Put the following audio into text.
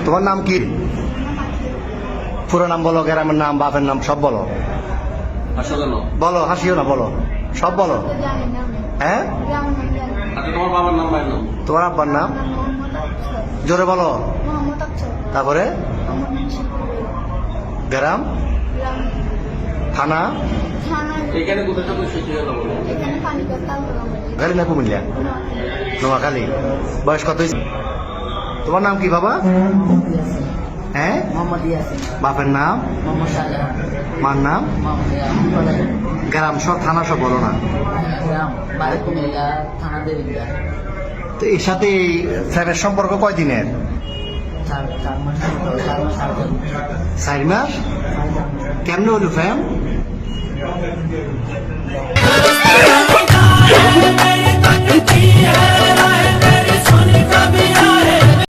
তোমার নাম কি? পুরো নাম বলো, গ্রামের নাম, বাপের নাম সব বলো। বলো, হাসিও না, বলো, সব বলো। হ্যাঁ, তোমার বাবার নাম, ভাইয়ের নাম? তোমার আব্বার নাম জোরে বলো। তারপরে গ্রাম, থানা, এখানে কোথায় থাকলে শিখে গেল? গাড়ি না কুমিল্লা, নোয়াখালী। বয়স কত হয়েছে? তোমার নাম কি বাবা? হ্যাঁ, বাপের নাম, মার নাম, গ্রাম সব, থানা সব বলো না। তো এর সাথে এই স্যারের সম্পর্ক কয়দিনের? 4 মাস। কেমনে হলো ফ্যাম? तेरी सोनी का भी